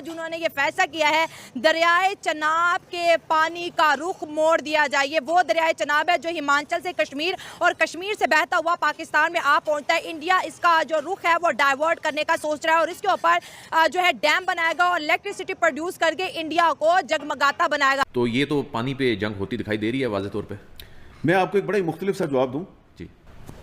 आज उन्होंने ये फैसला किया है दरियाए चनाब के पानी का रुख मोड़ दिया जाए। ये वो दरियाए चनाब है जो हिमाचल से कश्मीर और कश्मीर से बहता हुआ पाकिस्तान में आ पहुंचता है। इंडिया इसका जो रुख है वो डाइवर्ट करने का सोच रहा है और इसके ऊपर जो है डैम बनाएगा और इलेक्ट्रिसिटी प्रोड्यूस करके इंडिया को जगमगाता बनाएगा। तो ये तो पानी पे जंग होती दिखाई दे रही है वाज़ेह तौर पे। मैं आपको एक बड़ा ही मुख्तलिफ सा जवाब दूं जी।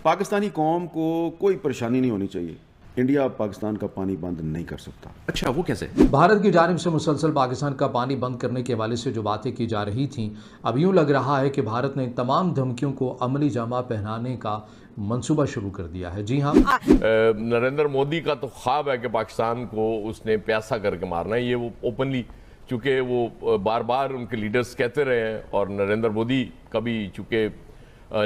पाकिस्तानी कौम को कोई परेशानी नहीं होनी चाहिए। इंडिया पाकिस्तान का पानी बंद नहीं कर सकता। अच्छा, वो कैसे? भारत की जानिब से मुसलसल पाकिस्तान का पानी बंद करने के हवाले से जो बातें की जा रही थीं, अब यूँ लग रहा है कि भारत ने तमाम धमकियों को अमली जामा पहनाने का मंसूबा शुरू कर दिया है। जी हाँ, नरेंद्र मोदी का तो ख्वाब है कि पाकिस्तान को उसने प्यासा करके मारना है। ये वो ओपनली, चूँकि वो बार बार उनके लीडर्स कहते रहे हैं और नरेंद्र मोदी का भी चूँकि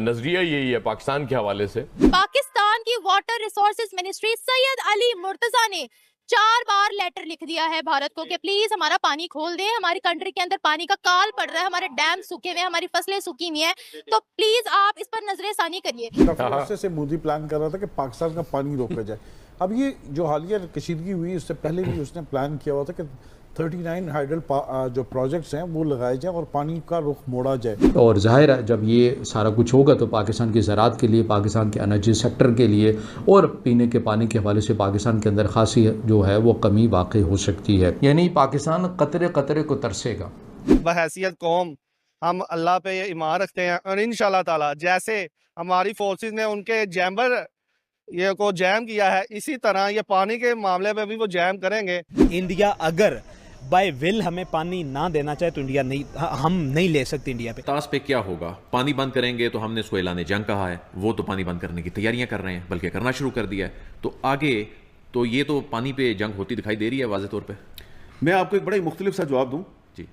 नजरिया यही है पाकिस्तान के हवाले से। पाकिस्तान की water resources ministry Syed Ali Murtaza ने 4 बार लेटर लिख दिया है भारत को कि प्लीज हमारा पानी खोल दें, हमारी कंट्री के अंदर पानी का काल पड़ रहा है, हमारे डैम सूखे हुए, हमारी फसलें सूखी हुई हैं, तो प्लीज आप इस पर नजरसानी करिए। से मोदी प्लान कर रहा था कि पाकिस्तान का पानी रोका जाए। अब ये जो हालिया कशीदगी हुई उससे पहले भी उसने प्लान किया हुआ था कि 39 हाइडल जो प्रोजेक्ट्स हैं वो लगाए जाए और पानी का रुख मोड़ा जाए। और जाहिर है जब ये सारा कुछ होगा तो पाकिस्तान की ज़राअत के लिए, पाकिस्तान के एनर्जी सेक्टर के लिए और पीने के पानी के हवाले से पाकिस्तान के अंदर खासी जो है वो कमी वाक़ई हो सकती है। यानी पाकिस्तान कतरे कतरे को तरसेगा। बहैसियत कौम हम अल्लाह पे ईमान रखते हैं और इंशाल्लाह ताला जैसे हमारी फोर्सेस ने उनके जैम्बर ये को जैम किया है, इसी तरह ये पानी के मामले में भी वो जैम करेंगे। इंडिया अगर बाय विल हमें पानी ना देना चाहे तो इंडिया नहीं, हम नहीं ले सकते इंडिया पे। ताश पे क्या होगा? पानी बंद करेंगे तो हमने उसको ऐलान जंग कहा है, वो तो पानी बंद करने की तैयारियां कर रहे हैं, बल्कि करना शुरू कर दिया है। तो आगे तो ये तो पानी पे जंग होती दिखाई दे रही है वाज़ेह तौर पे। मैं आपको एक बड़ा ही मुख्तलिफ सा जवाब दूं जी।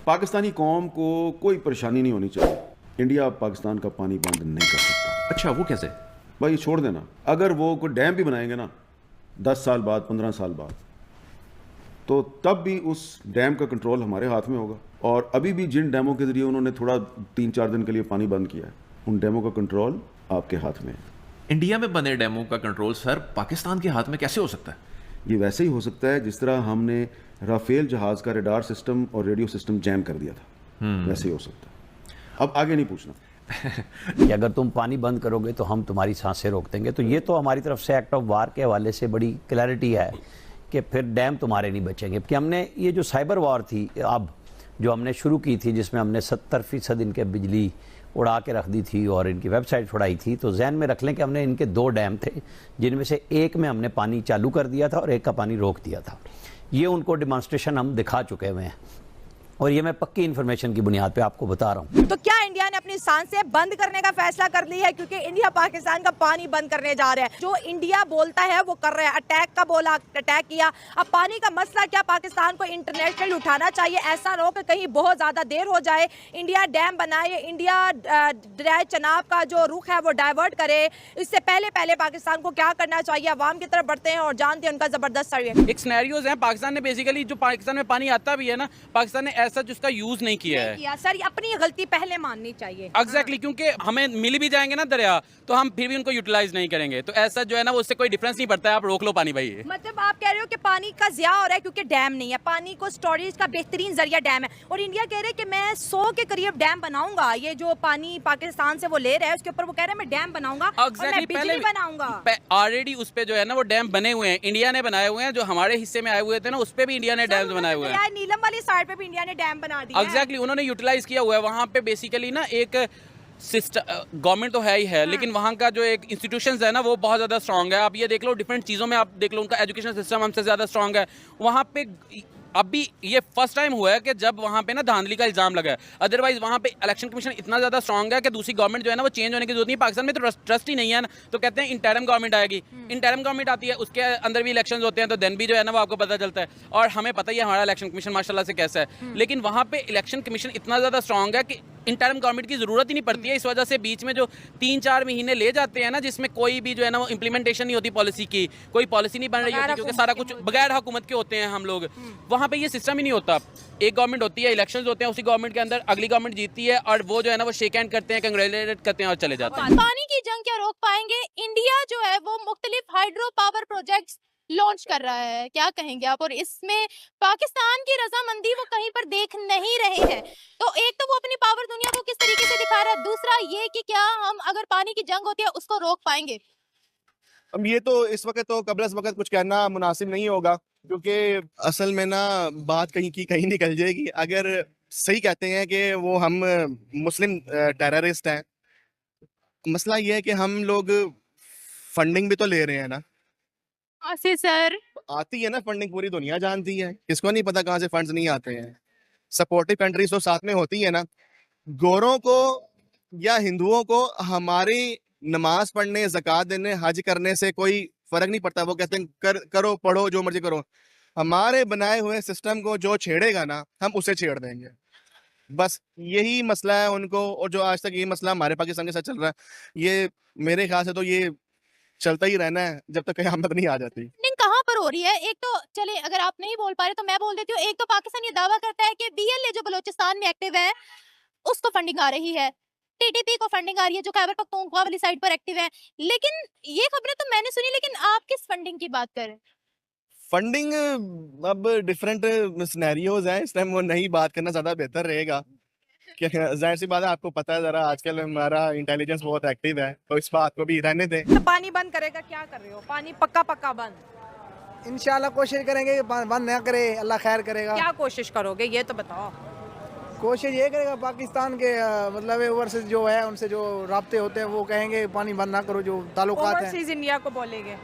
पाकिस्तानी कौम को कोई परेशानी नहीं होनी चाहिए। इंडिया पाकिस्तान का पानी बंद नहीं कर सकता। अच्छा, वो कैसे? भाई छोड़ देना, अगर वो कोई डैम भी बनाएंगे ना 10 साल बाद, 15 साल बाद, तो तब भी उस डैम का कंट्रोल हमारे हाथ में होगा। और अभी भी जिन डैमों के जरिए उन्होंने थोड़ा 3-4 दिन के लिए पानी बंद किया है, उन डैमों का कंट्रोल आपके हाथ में है। इंडिया में बने डैमों का कंट्रोल सर पाकिस्तान के हाथ में कैसे हो सकता है? ये वैसे ही हो सकता है जिस तरह हमने राफेल जहाज का रडार सिस्टम और रेडियो सिस्टम जैम कर दिया था, वैसे ही हो सकता है। अब आगे नहीं पूछना कि अगर तुम पानी बंद करोगे तो हम तुम्हारी सांसें रोक देंगे। तो ये तो हमारी तरफ से एक्ट ऑफ वार के हवाले से बड़ी क्लैरिटी है कि फिर डैम तुम्हारे नहीं बचेंगे। कि हमने ये जो साइबर वॉर थी अब जो हमने शुरू की थी, जिसमें हमने 70% इनके बिजली उड़ा के रख दी थी और इनकी वेबसाइट छुड़ाई थी, तो जहन में रख लें कि हमने इनके 2 डैम थे जिनमें से एक में हमने पानी चालू कर दिया था और एक का पानी रोक दिया था। ये उनको डिमॉन्स्ट्रेशन हम दिखा चुके हुए हैं और ये मैं पक्की इन्फॉर्मेशन की बुनियाद पे आपको बता रहा हूँ। तो क्या इंडिया ने अपनी सांसें बंद करने का फैसला कर लिया है? क्योंकि इंडिया पाकिस्तान का पानी बंद करने जा रहा है। जो इंडिया बोलता है वो कर रहा है। अटैक का बोला, अटैक किया। अब पानी का मसला क्या पाकिस्तान को इंटरनेशनल उठाना चाहिए? ऐसा ना हो कि कहीं बहुत ज्यादा देर हो जाए, इंडिया डैम बनाए, इंडिया दरियाए चनाब का जो रुख है वो डाइवर्ट करे। इससे पहले पाकिस्तान को क्या करना चाहिए? अवाम की तरफ बढ़ते हैं और जानते हैं उनका जबरदस्त एक सिनेरियोज है। पाकिस्तान ने बेसिकली जो पाकिस्तान में पानी आता भी है ना, पाकिस्तान ने ऐसा जिसका यूज नहीं किया है। सर अपनी गलती पहले माननी चाहिए। एग्जैक्टली, क्योंकि हमें मिल भी जाएंगे ना दरिया तो हम फिर भी उनको यूटिलाइज नहीं करेंगे, तो ऐसा जो है ना वो उससे कोई डिफरेंस नहीं पड़ता है। आप रोक लो पानी भाई। मतलब आप कह रहे हो कि पानी का ज़िया हो रहा है क्योंकि डैम नहीं है। पानी को स्टोरेज का बेहतरीन जरिया डैम है और इंडिया कह रहे हैं कि मैं 100 के करीब डैम बनाऊंगा। ये जो पानी पाकिस्तान से वो ले रहा है उसके ऊपर वो कह रहे हैं मैं डैम बनाऊंगा और मैं बिजली बनाऊंगा। ऑलरेडी उस पे जो है ना वो डैम बने हुए हैं, इंडिया ने बनाए हुए हैं। जो हमारे हिस्से में आए हुए थे ना उस पे भी इंडिया ने डैम बनाए हुए हैं। नीलम वाली साइड पे भी इंडिया ने डैम बना दिया। एग्जैक्टली, उन्होंने यूटिलाइज किया हुआ है। वहाँ पे बेसिकली ना एक गवर्नमेंट तो है ही है, लेकिन वहाँ का जो एक इंस्टीट्यूशंस है ना वो बहुत ज़्यादा स्ट्रांग है। आप ये देख लो, डिफरेंट चीज़ों में आप देख लो, उनका एजुकेशन सिस्टम हमसे ज़्यादा स्ट्रांग है। वहाँ पे अभी ये फर्स्ट टाइम हुआ है कि जब वहाँ पे ना धांधली का इल्जाम लगा है। अदरवाइज वहाँ पे इलेक्शन कमीशन इतना ज़्यादा स्ट्रांग है कि दूसरी गवर्नमेंट जो है ना वो चेंज होने की जरूरत नहीं। पाकिस्तान में तो ट्रस्ट ही नहीं है ना, तो कहते हैं इंटरिम गवर्नमेंट आएगी। इंटरिम गवर्नमेंट आती है, उसके अंदर भी इलेक्शन होते हैं, तो देन भी जो है ना वो आपको पता चलता है। और हमें पता ही है हमारा इलेक्शन कमीशन माशाल्लाह से कैसा है, लेकिन वहाँ पे इलेक्शन कमीशन इतना ज़्यादा स्ट्रांग है कि इंटरिम गवर्नमेंट की जरूरत ही नहीं पड़ती है। इस वजह से बीच में जो 3-4 महीने ले जाते हैं ना, जिसमें कोई भी जो है ना वो इंप्लीमेंटेशन नहीं होती पॉलिसी की, कोई पॉलिसी नहीं बन रही होती, क्योंकि सारा कुछ बगैर हुकूमत के होते हैं हम लोग। वहाँ पे ये सिस्टम ही नहीं होता। एक गवर्नमेंट होती है, इलेक्शंस होते हैं, उसी गवर्नमेंट के अंदर अगली गवर्नमेंट जीतती है और वो जो है ना वो शेक हैंड करते हैं, कंग्रेचुलेट करते हैं और चले जाते हैं। पानी की जंग क्या रोक पाएंगे? इंडिया जो है वो मुख्तलिफ हाइड्रो पावर प्रोजेक्ट्स लॉन्च कर रहा है, क्या कहेंगे आप? और इसमें पाकिस्तान की रजामंदी वो कहीं पर देख नहीं रहे हैं। तो एक तो वो अपनी पावर दुनिया को किस तरीके से दिखा रहा है, दूसरा ये कि क्या हम अगर पानी की जंग होती है उसको रोक पाएंगे? अब ये तो इस वक्त तो कबल इस वक्त कुछ कहना मुनासिब नहीं होगा, क्योंकि असल में ना बात कहीं की कहीं निकल जाएगी। अगर सही कहते हैं कि वो हम मुस्लिम टेररिस्ट हैं, मसला ये है कि हम लोग फंडिंग भी तो ले रहे हैं ना। आसिफ सर, आती है ना फंडिंग, पूरी दुनिया जानती है, किसको नहीं पता कहाँ से फंड्स नहीं आते हैं। सपोर्टिव कंट्रीज तो साथ में होती है ना। गोरों को या हिंदुओं को हमारी नमाज पढ़ने, ज़कात देने, हज करने से कोई फर्क नहीं पड़ता। वो कहते हैं करो, पढ़ो, जो मर्जी करो। हमारे बनाए हुए सिस्टम को जो छेड़ेगा ना, हम उसे छेड़ देंगे। बस यही मसला है उनको। और जो आज तक ये मसला हमारे पाकिस्तान के साथ चल रहा है, ये मेरे ख्याल से तो ये चलता ही रहना है जब तक क़यामत नहीं आ जाती। फंडिंग कहाँ पर हो रही है? एक तो चले, अगर आप नहीं बोल पा रहे तो मैं बोल देती हूँ। एक तो पाकिस्तान ये दावा करता है कि BLA जो बलोचिस्तान में एक्टिव है उसको फंडिंग आ रही है, TTP को फंडिंग आ रही है जो खैबर पख्तूनख्वा वाली साइड पर एक्टिव है। लेकिन ये खबरें तो मैंने सुनी, लेकिन आप किस फंडिंग की बात कर रहे हैं? फंडिंग अब डिफरेंट सिनेरियोज हैं, इस टाइम वो नहीं बात करना ज़्यादा बेहतर रहेगा। कि जाहिर सी बात है, आपको पता है ज़रा आजकल हमारा इंटेलिजेंस बहुत एक्टिव है, तो इस बात को भी रहने दें। तो पानी बंद करेगा, क्या कर रहे हो? पानी पक्का पक्का बंद? इंशाल्लाह कोशिश करेंगे कि बंद ना करे, अल्लाह खैर करेगा। क्या कोशिश करोगे ये तो बताओ। कोशिश ये करेगा पाकिस्तान के मतलब ओवरसीज जो है उनसे जो राब्ते होते हैं वो कहेंगे पानी बंद ना करो, जो ताल्लुकात हैं। ओवरसीज इंडिया को बोलेंगे,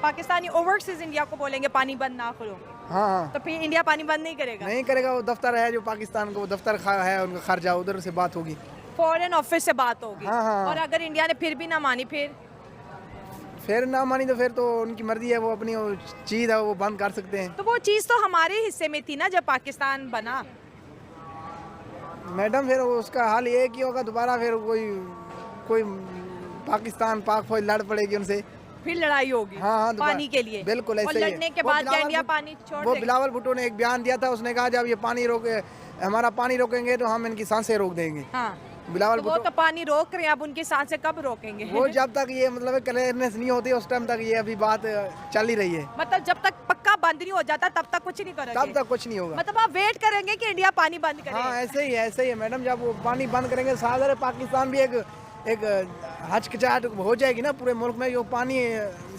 पाकिस्तानी ओवरसीज इंडिया को बोलेंगे पानी बंद ना करो। हाँ, तो फिर इंडिया पानी बंद नहीं करेगा? नहीं करेगा। वो दफ्तर है जो पाकिस्तान को, वो दफ्तर है उनका खर्चा, उधर से बात होगी, फॉरेन ऑफिस से बात होगी। हाँ। और अगर इंडिया ने फिर भी ना मानी, फिर ना मानी तो फिर तो उनकी मर्जी है, वो अपनी चीज़ है वो बंद कर सकते हैं। तो वो चीज़ तो हमारे हिस्से में थी ना जब पाकिस्तान बना। मैडम फिर उसका हाल ये कि होगा दोबारा फिर कोई पाकिस्तान पाक फौज लड़ पड़ेगी उनसे, फिर लड़ाई होगी। हाँ, पानी के लिए। बिल्कुल ऐसे और ही है। लड़ने के बाद क्या इंडिया पानी छोड़ वो देगा? बिलावल भुट्टो ने एक बयान दिया था, उसने कहा जब ये पानी हमारा पानी रोकेंगे तो हम इनकी सांसें रोक देंगे। हाँ। बिलावल तो वो भुट्टो तो पानी रोक रहे हैं, अब उनकी सांसें कब रोकेंगे? वो जब तक ये मतलब क्लियरनेस नहीं होती उस टाइम तक ये अभी बात चल ही रही है। मतलब जब तक पक्का बंद नहीं हो जाता तब तक कुछ नहीं करेंगे? तब तक कुछ नहीं होगा। मतलब आप वेट करेंगे कि इंडिया पानी बंद करे? हाँ, ऐसे ही है मैडम। जब वो पानी बंद करेंगे सागर पाकिस्तान भी एक हचकिचाहट हो जाएगी ना पूरे मुल्क में। जो पानी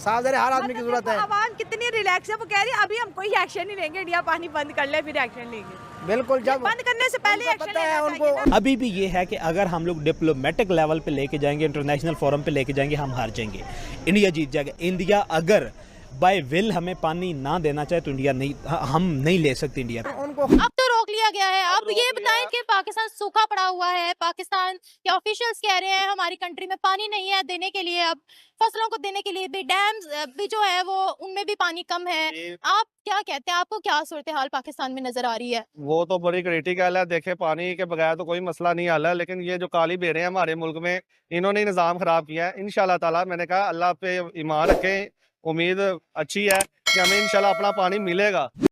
सागर हर आदमी की जरूरत है। आवाम कितनी रिलैक्स है, वो कह रही है अभी हम कोई एक्शन नहीं लेंगे, इंडिया पानी बंद कर ले फिर एक्शन लेंगे। बिल्कुल, जब बंद करने से पहले एक्शन लेना है उनको। चाहिए ना। अभी भी ये है कि अगर हम लोग डिप्लोमेटिक लेवल पे लेके जाएंगे, इंटरनेशनल फोरम पे लेके जाएंगे, हम हार जाएंगे, इंडिया जीत जाएगा। इंडिया अगर बाय विल हमें पानी ना देना चाहे तो इंडिया नहीं, हम नहीं ले सकते इंडिया। उनको अब तो रोक लिया गया है। आप ये बताएं कि पाकिस्तान सूखा पड़ा हुआ है, पाकिस्तान के ऑफिशियल्स कह रहे हैं हमारी कंट्री में पानी नहीं है देने के लिए, अब फसलों को देने के लिए भी डैम्स भी जो है वो उनमें भी पानी कम है। आप क्या कहते हैं, आपको क्या सूरत हाल पाकिस्तान में नजर आ रही है? वो तो बड़ी क्रिटिकल है। देखे, पानी के बगैर तो कोई मसला नहीं हल है, लेकिन ये जो काली बेरे हैं हमारे मुल्क में, इन्होंने ही निज़ाम खराब किया है। इंशाल्लाह ताला मैंने कहा अल्लाह पे ईमान रखें, उम्मीद अच्छी है कि हमें इंशाल्लाह अपना पानी मिलेगा।